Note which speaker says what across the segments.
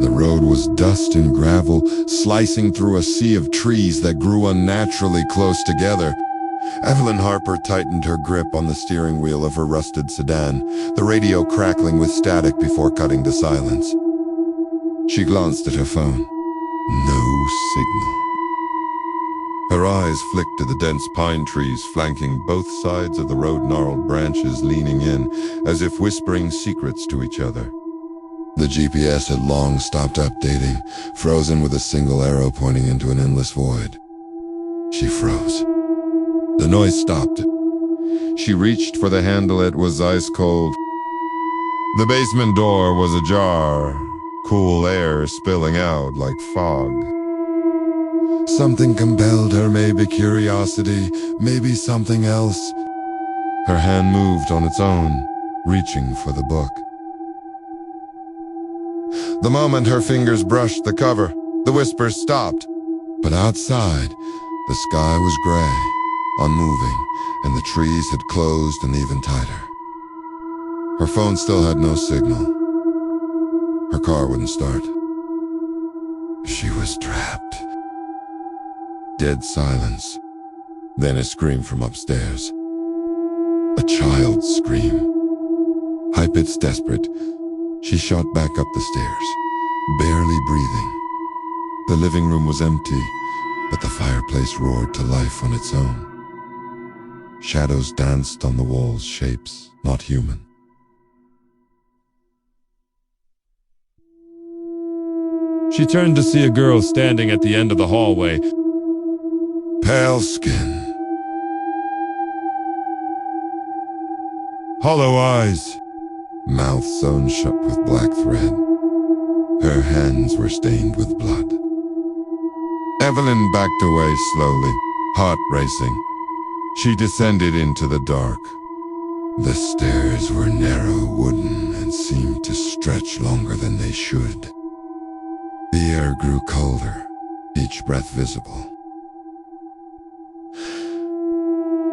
Speaker 1: The road was dust and gravel, slicing through a sea of trees that grew unnaturally close together. Evelyn Harper tightened her grip on the steering wheel of her rusted sedan, the radio crackling with static before cutting to silence. She glanced at her phone. No signal. Her eyes flicked to the dense pine trees flanking both sides of the road, gnarled branches leaning in, as if whispering secrets to each other. The GPS had long stopped updating, frozen with a single arrow pointing into an endless void. She froze. The noise stopped. She reached for the handle. It was ice cold. The basement door was ajar, cool air spilling out like fog. Something compelled her, maybe curiosity, maybe something else. Her hand moved on its own, reaching for the book. The moment her fingers brushed the cover, the whispers stopped. But outside, the sky was gray, unmoving, and the trees had closed and even tighter. Her phone still had no signal. Her car wouldn't start. She was trapped. Dead silence. Then a scream from upstairs. A child's scream. High-pitched, desperate, she shot back up the stairs, barely breathing. The living room was empty, but the fireplace roared to life on its own. Shadows danced on the walls, shapes not human. She turned to see a girl standing at the end of the hallway. Pale skin. Hollow eyes. Mouth sewn shut with black thread. Her hands were stained with blood. Evelyn backed away slowly, heart racing. She descended into the dark. The stairs were narrow, wooden, and seemed to stretch longer than they should. The air grew colder, each breath visible.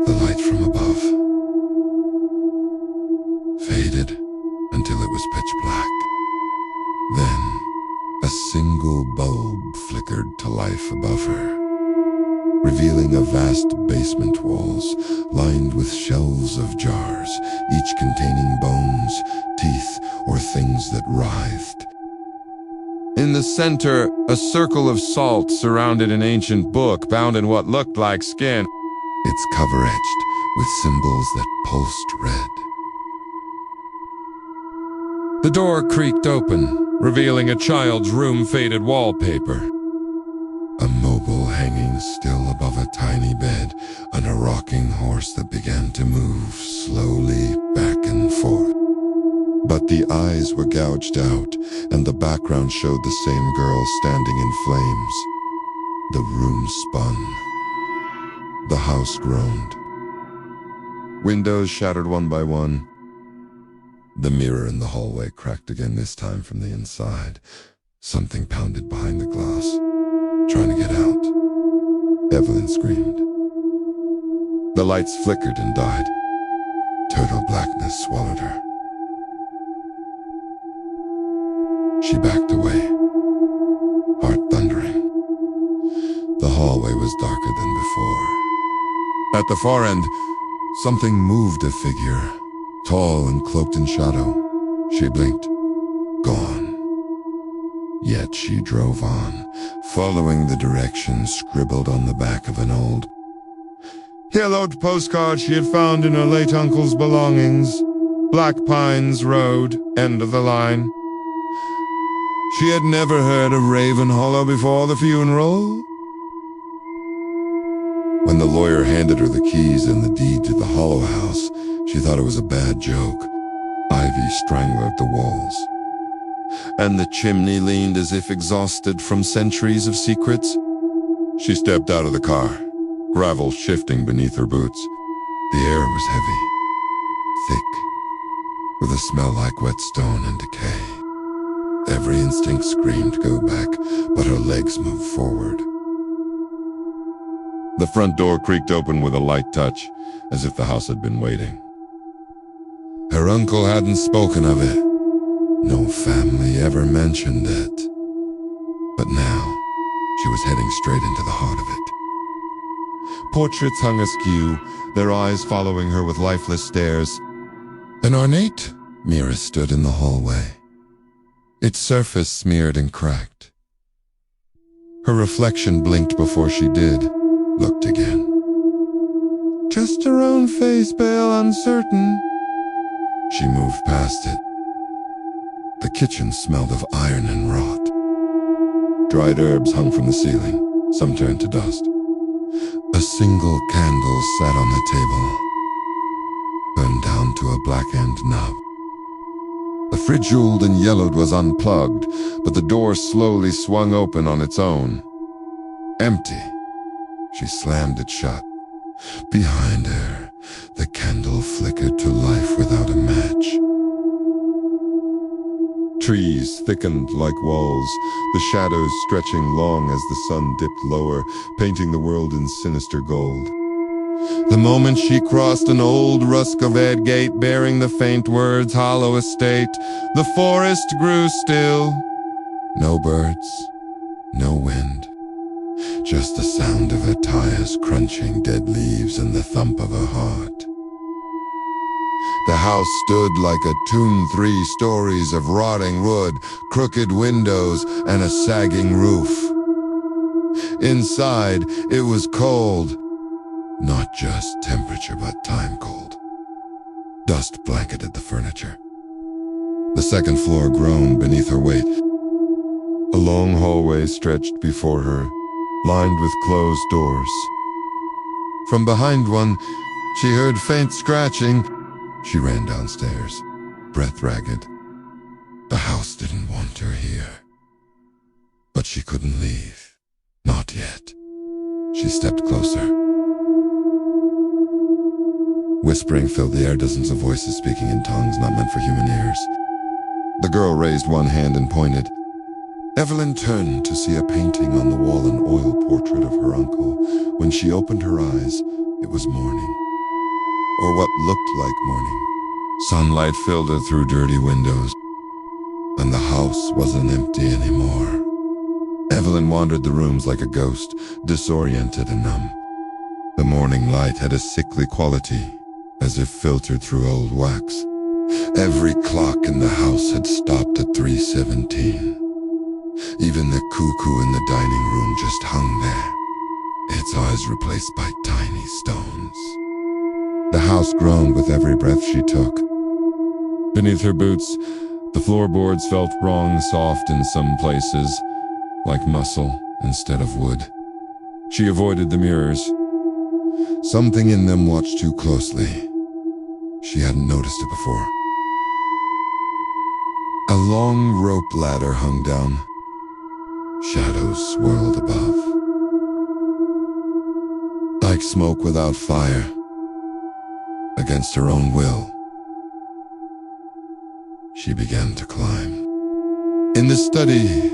Speaker 1: The light from above faded until it was pitch black. Then, a single bulb flickered to life above her, revealing a vast basement walls lined with shelves of jars, each containing bones, teeth, or things that writhed. In the center, a circle of salt surrounded an ancient book bound in what looked like skin, its cover etched with symbols that pulsed red. The door creaked open, revealing a child's room-faded wallpaper. A mobile hanging still above a tiny bed, and a rocking horse that began to move slowly back and forth. But the eyes were gouged out, and the background showed the same girl standing in flames. The room spun. The house groaned. Windows shattered one by one. The mirror in the hallway cracked again, this time from the inside. Something pounded behind the glass, trying to get out. Evelyn screamed. The lights flickered and died. Total blackness swallowed her. She backed away, heart thundering. The hallway was darker than before. At the far end, something moved, a figure, tall and cloaked in shadow. She blinked. Gone. Yet she drove on, following the directions scribbled on the back of an old, yellowed postcard she had found in her late uncle's belongings. Black Pines Road, end of the line. She had never heard of Raven Hollow before the funeral. When the lawyer handed her the keys and the deed to the Hollow House, she thought it was a bad joke. Ivy strangler at the walls. And the chimney leaned as if exhausted from centuries of secrets. She stepped out of the car, gravel shifting beneath her boots. The air was heavy, thick, with a smell like wet stone and decay. Every instinct screamed, go back, but her legs moved forward. The front door creaked open with a light touch, as if the house had been waiting. Her uncle hadn't spoken of it. No family ever mentioned it. But now, she was heading straight into the heart of it. Portraits hung askew, their eyes following her with lifeless stares. An ornate mirror stood in the hallway, its surface smeared and cracked. Her reflection blinked before she did, looked again. Just her own face, pale, uncertain. She moved past it. The kitchen smelled of iron and rot. Dried herbs hung from the ceiling, some turned to dust. A single candle sat on the table, burned down to a blackened knob. The fridge ooled and yellowed was unplugged, but the door slowly swung open on its own. Empty. She slammed it shut. Behind her, the candle flickered to life without a match. Trees thickened like walls, the shadows stretching long as the sun dipped lower, painting the world in sinister gold. The moment she crossed an old rusk-of-ed gate bearing the faint words, Hollow Estate, the forest grew still. No birds, no wind, just the sound of her tires crunching dead leaves and the thump of her heart. The house stood like a tomb, 3 stories of rotting wood, crooked windows, and a sagging roof. Inside, it was cold. Not just temperature, but time cold. Dust blanketed the furniture. The second floor groaned beneath her weight. A long hallway stretched before her, lined with closed doors. From behind one, she heard faint scratching. She ran downstairs, breath ragged. The house didn't want her here. But she couldn't leave. Not yet. She stepped closer. Whispering filled the air, dozens of voices speaking in tongues not meant for human ears. The girl raised one hand and pointed. Evelyn turned to see a painting on the wall, an oil portrait of her uncle. When she opened her eyes, it was morning. Or what looked like morning. Sunlight filled her through dirty windows, and the house wasn't empty anymore. Evelyn wandered the rooms like a ghost, disoriented and numb. The morning light had a sickly quality, as if filtered through old wax. Every clock in the house had stopped at 3:17. Even the cuckoo in the dining room just hung there, its eyes replaced by tiny stones. The house groaned with every breath she took. Beneath her boots, the floorboards felt wrong, soft in some places, like muscle instead of wood. She avoided the mirrors. Something in them watched too closely. She hadn't noticed it before. A long rope ladder hung down. Shadows swirled above. Like smoke without fire. Against her own will, she began to climb. In the study,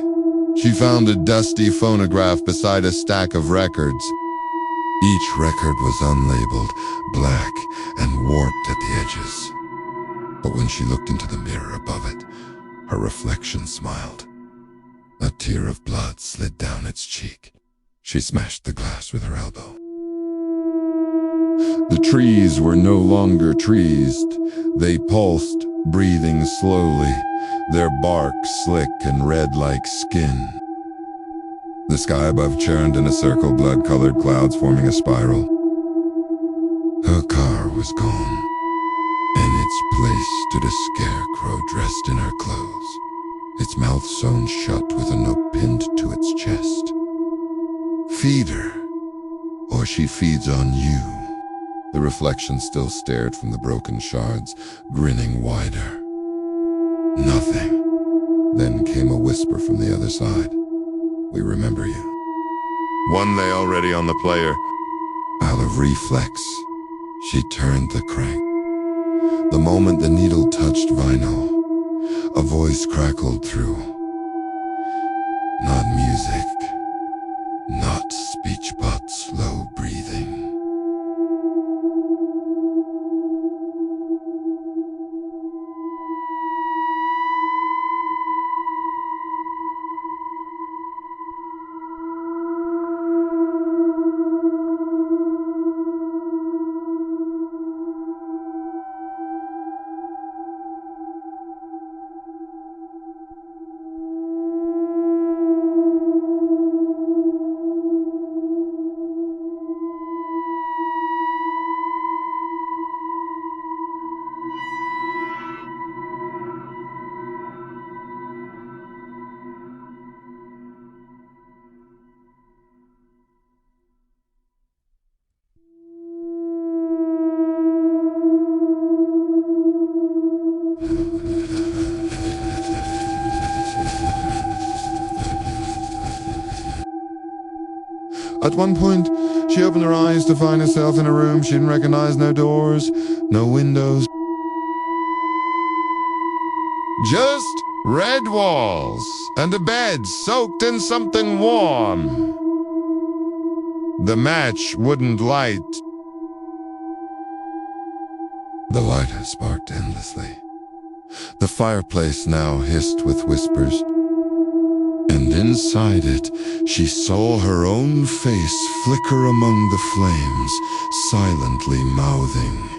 Speaker 1: she found a dusty phonograph beside a stack of records. Each record was unlabeled, black, and warped at the edges. But when she looked into the mirror above it, her reflection smiled. A tear of blood slid down its cheek. She smashed the glass with her elbow. The trees were no longer trees. They pulsed, breathing slowly, their bark slick and red like skin. The sky above churned in a circle, blood-colored clouds forming a spiral. Her car was gone. In its place stood a scarecrow dressed in her clothes, its mouth sewn shut with a note pinned to its chest. Feed her, or she feeds on you. The reflection still stared from the broken shards, grinning wider. Nothing. Then came a whisper from the other side. We remember you. One lay already on the player. Out of reflex, she turned the crank. The moment the needle touched vinyl, a voice crackled through. Not music, not speech, but slow breathing. At one point, she opened her eyes to find herself in a room she didn't recognize. No doors, no windows. Just red walls and a bed soaked in something warm. The match wouldn't light. The light sparked endlessly. The fireplace now hissed with whispers. And inside it, she saw her own face flicker among the flames, silently mouthing.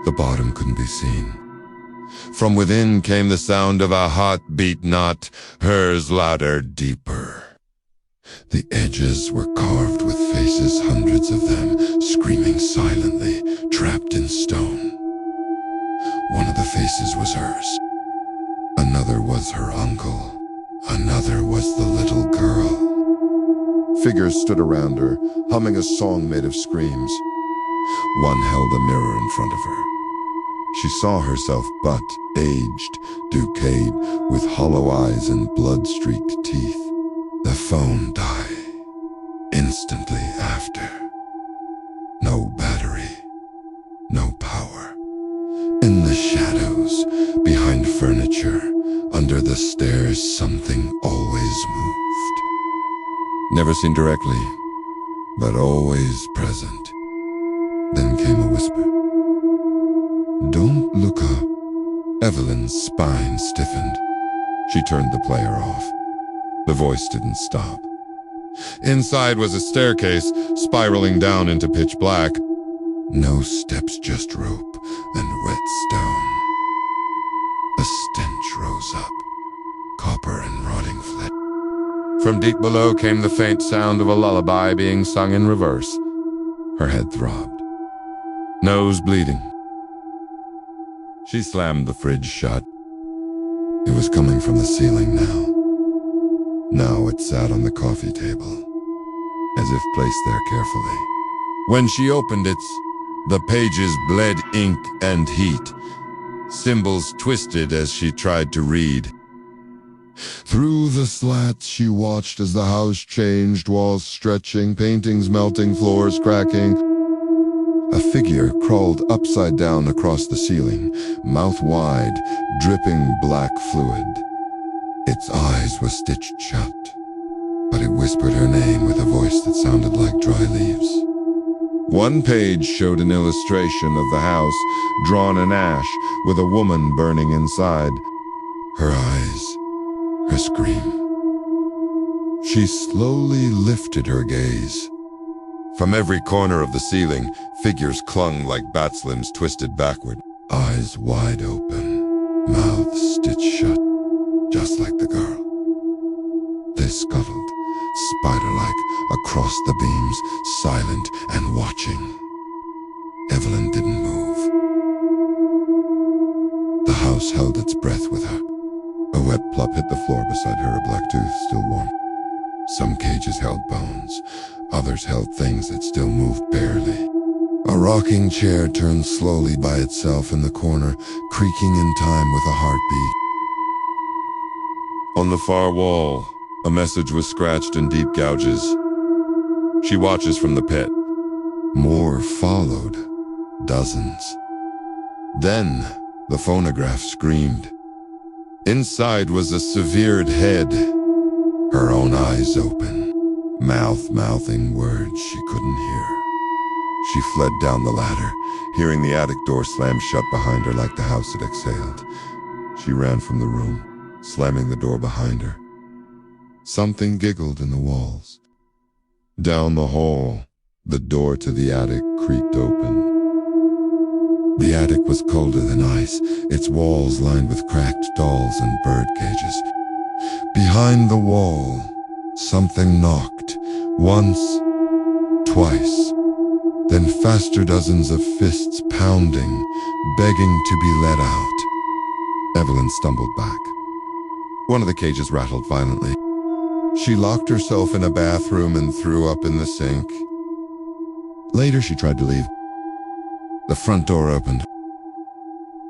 Speaker 1: The bottom couldn't be seen. From within came the sound of a heartbeat, not hers, louder, deeper. The edges were carved with faces, hundreds of them, screaming silently, trapped in stone. One of the faces was hers. Another was her uncle. Another was the little girl. Figures stood around her, humming a song made of screams. One held a mirror in front of her. She saw herself but aged, decayed, with hollow eyes and blood-streaked teeth. The phone died instantly after. No battery, no power. In the shadows, behind furniture, under the stairs, something always moved. Never seen directly, but always present. Then came a whisper. "Don't look up." Evelyn's spine stiffened. She turned the player off. The voice didn't stop. Inside was a staircase, spiraling down into pitch black. No steps, just rope and wet stone. A stench rose up, copper and rotting flesh. From deep below came the faint sound of a lullaby being sung in reverse. Her head throbbed. Nose bleeding. She slammed the fridge shut. It was coming from the ceiling now. Now it sat on the coffee table, as if placed there carefully. When she opened it, the pages bled ink and heat. Symbols twisted as she tried to read. Through the slats she watched as the house changed, walls stretching, paintings melting, floors cracking. A figure crawled upside down across the ceiling, mouth wide, dripping black fluid. Its eyes were stitched shut, but it whispered her name with a voice that sounded like dry leaves. One page showed an illustration of the house, drawn in ash, with a woman burning inside. Her eyes, her scream. She slowly lifted her gaze. From every corner of the ceiling, figures clung like bat's limbs twisted backward. Eyes wide open, mouths stitched shut, just like the girl. They scuttled, spider-like, across the beams, silent and watching. Evelyn didn't move. The house held its breath with her. A wet plop hit the floor beside her, a black tooth still warm. Some cages held bones, others held things that still moved barely. A rocking chair turned slowly by itself in the corner, creaking in time with a heartbeat. On the far wall, a message was scratched in deep gouges. She watches from the pit. More followed, dozens. Then, the phonograph screamed. Inside was a severed head, her own eyes open, mouthing words she couldn't hear. She fled down the ladder, hearing the attic door slam shut behind her like the house had exhaled. She ran from the room, slamming the door behind her. Something giggled in the walls. Down the hall, the door to the attic creaked open. The attic was colder than ice, its walls lined with cracked dolls and bird cages. Behind the wall, something knocked, once, twice, then faster dozens of fists pounding, begging to be let out. Evelyn stumbled back. One of the cages rattled violently. She locked herself in a bathroom and threw up in the sink. Later, she tried to leave. The front door opened,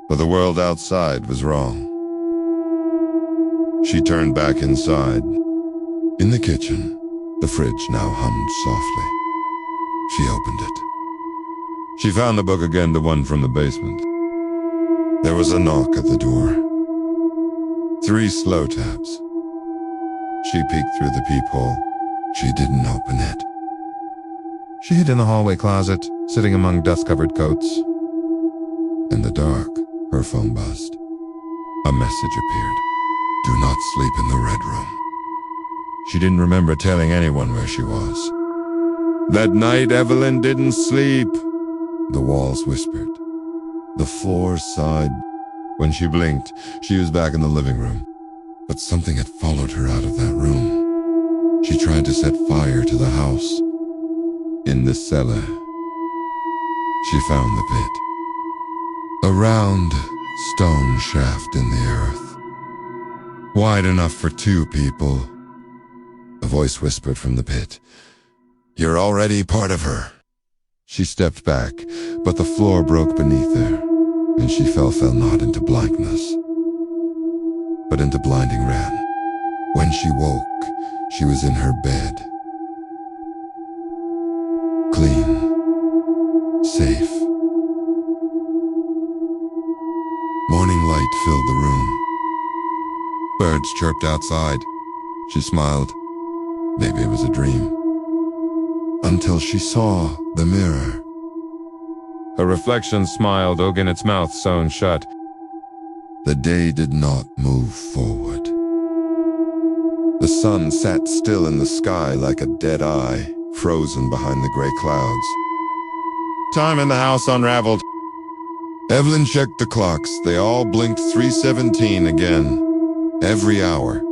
Speaker 1: but the world outside was wrong. She turned back inside. In the kitchen, the fridge now hummed softly. She opened it. She found the book again, the one from the basement. There was a knock at the door. 3 slow taps. She peeked through the peephole. She didn't open it. She hid in the hallway closet, sitting among dust-covered coats. In the dark, her phone buzzed. A message appeared. Do not sleep in the red room. She didn't remember telling anyone where she was. That night, Evelyn didn't sleep, the walls whispered. The floor sighed. When she blinked, she was back in the living room. But something had followed her out of that room. She tried to set fire to the house. In the cellar, she found the pit. A round stone shaft in the earth. Wide enough for 2 people. A voice whispered from the pit. You're already part of her. She stepped back, but the floor broke beneath her, and she fell not into blankness, but into blinding red. When she woke, she was in her bed. Clean. Safe. Morning light filled the room. Birds chirped outside. She smiled. Maybe it was a dream. Until she saw the mirror. Her reflection smiled, open its mouth sewn shut. The day did not move forward. The sun sat still in the sky like a dead eye, frozen behind the gray clouds. Time in the house unraveled. Evelyn checked the clocks. They all blinked 3:17 again. Every hour,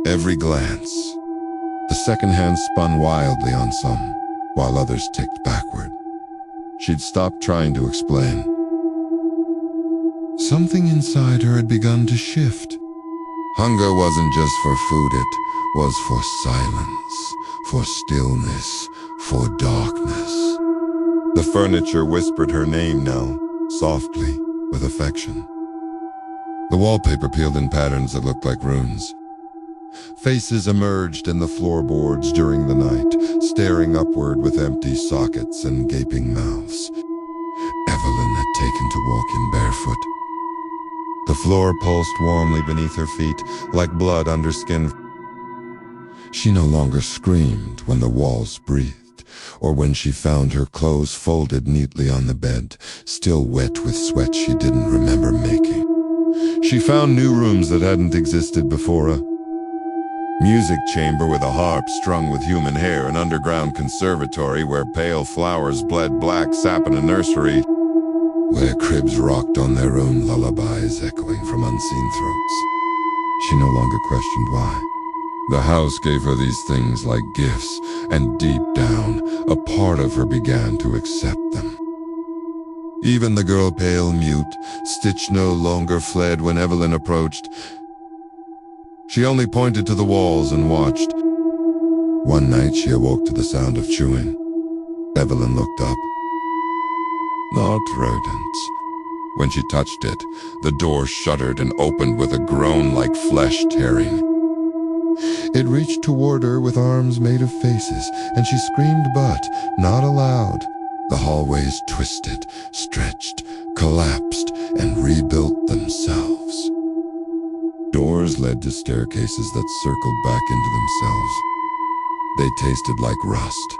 Speaker 1: every glance. The second hand spun wildly on some, while others ticked backward. She'd stopped trying to explain. Something inside her had begun to shift. Hunger wasn't just for food, it was for silence, for stillness, for darkness. The furniture whispered her name now, softly, with affection. The wallpaper peeled in patterns that looked like runes. Faces emerged in the floorboards during the night, staring upward with empty sockets and gaping mouths. Evelyn had taken to walking barefoot. The floor pulsed warmly beneath her feet, like blood under skin. She no longer screamed when the walls breathed, or when she found her clothes folded neatly on the bed, still wet with sweat she didn't remember making. She found new rooms that hadn't existed before. A music chamber with a harp strung with human hair, an underground conservatory where pale flowers bled black sap in a nursery, where cribs rocked on their own lullabies echoing from unseen throats. She no longer questioned why. The house gave her these things like gifts, and deep down, a part of her began to accept them. Even the girl, pale, mute, Stitch no longer fled when Evelyn approached. She only pointed to the walls and watched. One night she awoke to the sound of chewing. Evelyn looked up. Not rodents. When she touched it, the door shuddered and opened with a groan like flesh tearing. It reached toward her with arms made of faces, and she screamed, but not aloud. The hallways twisted, stretched, collapsed, and rebuilt themselves. Doors led to staircases that circled back into themselves. They tasted like rust.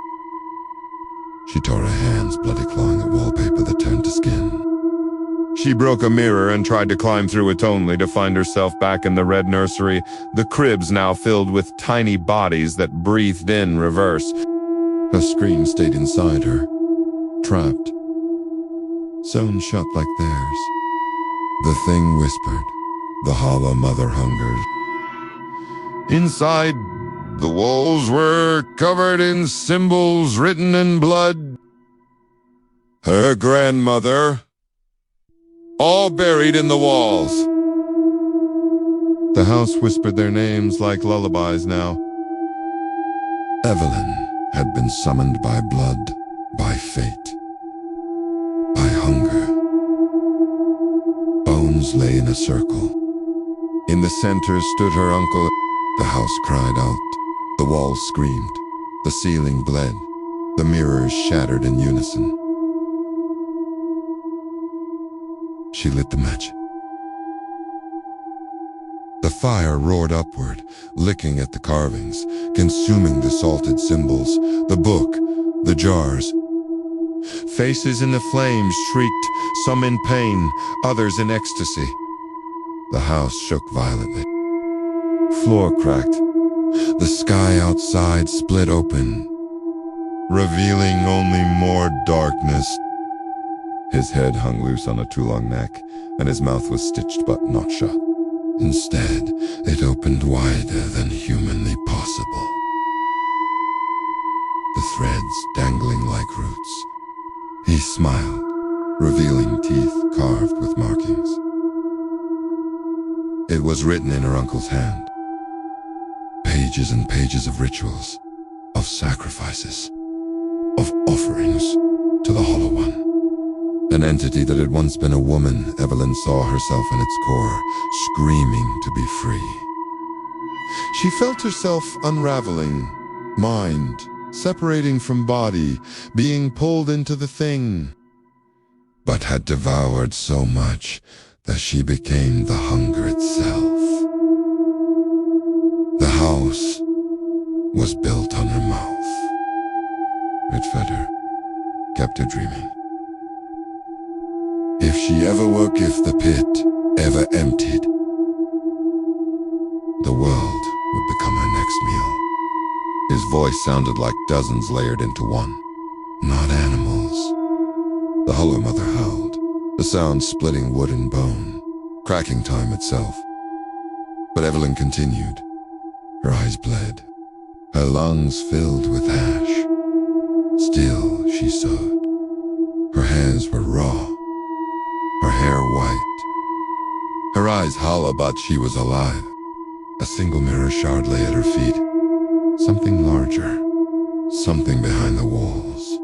Speaker 1: She tore her hands, bloody clawing at wallpaper that turned to skin. She broke a mirror and tried to climb through it only to find herself back in the red nursery, the cribs now filled with tiny bodies that breathed in reverse. A scream stayed inside her, trapped, sewn shut like theirs. The thing whispered. The hollow mother hungered. Inside, the walls were covered in symbols written in blood. Her grandmother, all buried in the walls. The house whispered their names like lullabies now. Evelyn had been summoned by blood, by fate, by hunger. Bones lay in a circle. In the center stood her uncle. The house cried out. The walls screamed. The ceiling bled. The mirrors shattered in unison. She lit the match. The fire roared upward, licking at the carvings, consuming the salted symbols, the book, the jars. Faces in the flames shrieked, some in pain, others in ecstasy. The house shook violently. Floor cracked. The sky outside split open, revealing only more darkness. His head hung loose on a too-long neck, and his mouth was stitched but not shut. Instead, it opened wider than humanly possible. The threads dangling like roots. He smiled, revealing teeth carved with markings. It was written in her uncle's hand. Pages and pages of rituals, of sacrifices, of offerings to the Hollow One. An entity that had once been a woman, Evelyn saw herself in its core, screaming to be free. She felt herself unraveling, mind separating from body, being pulled into the thing, but had devoured so much that she became the hunger itself. The house was built on her mouth. It fed her, kept her dreaming. If she ever woke, if the pit ever emptied, the world would become her next meal. His voice sounded like dozens layered into one. Not animals. The Hollow Mother howled, the sound splitting wood and bone, cracking time itself. But Evelyn continued. Her eyes bled, her lungs filled with ash. Still she sewed. Her hands were raw, her hair white, her eyes hollow, but she was alive. A single mirror shard lay at her feet. Something larger, something behind the walls.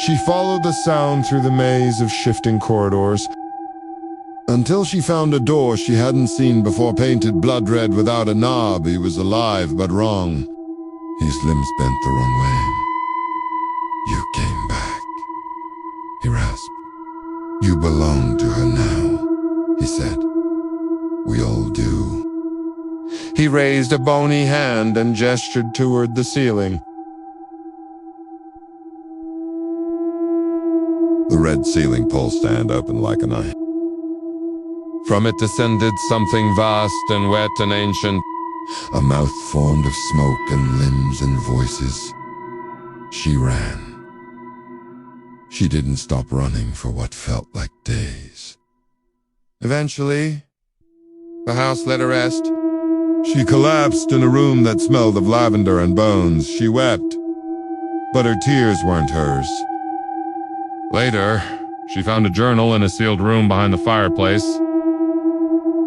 Speaker 1: She followed the sound through the maze of shifting corridors until she found a door she hadn't seen before, painted blood red without a knob. He was alive but wrong. His limbs bent the wrong way. You came back, he rasped. You belong to her now, he said. We all do. He raised a bony hand and gestured toward the ceiling. The red ceiling pole stand opened like an eye. From it descended something vast and wet and ancient, a mouth formed of smoke and limbs and voices. She ran. She didn't stop running for what felt like days. Eventually, the house let her rest. She collapsed in a room that smelled of lavender and bones. She wept, but her tears weren't hers. Later, she found a journal in a sealed room behind the fireplace.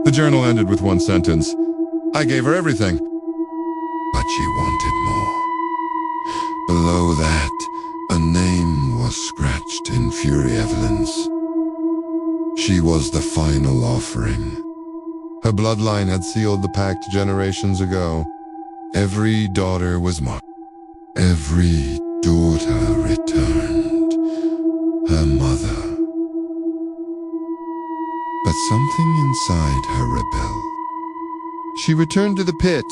Speaker 1: The journal ended with one sentence. I gave her everything, but she wanted more. Below that, a name was scratched in Fury Evelyn's. She was the final offering. Her bloodline had sealed the pact generations ago. Every daughter was marked. Every daughter returned. Her mother. But something inside her rebelled. She returned to the pit.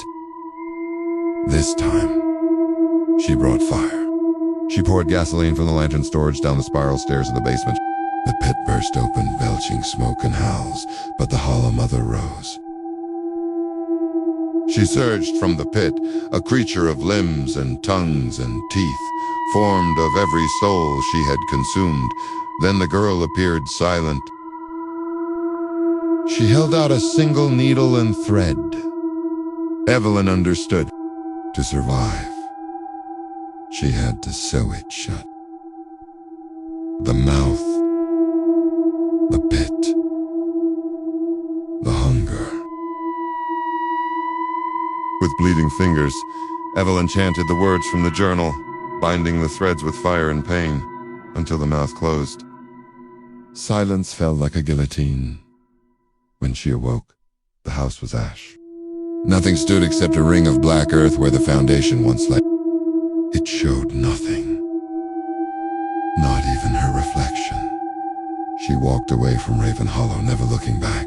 Speaker 1: This time, she brought fire. She poured gasoline from the lantern storage down the spiral stairs of the basement. The pit burst open, belching smoke and howls, but the Hollow Mother rose. She surged from the pit, a creature of limbs and tongues and teeth, formed of every soul she had consumed. Then the girl appeared silent. She held out a single needle and thread. Evelyn understood. To survive, she had to sew it shut. The mouth, the pit, the hunger. With bleeding fingers, Evelyn chanted the words from the journal, binding the threads with fire and pain, until the mouth closed. Silence fell like a guillotine. When she awoke, the house was ash. Nothing stood except a ring of black earth where the foundation once lay. It showed nothing. Not even her reflection. She walked away from Raven Hollow, never looking back.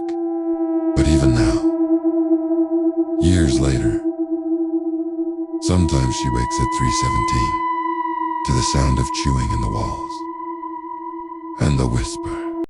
Speaker 1: But even now, years later, sometimes she wakes at 3:17 to the sound of chewing in the walls and the whisper.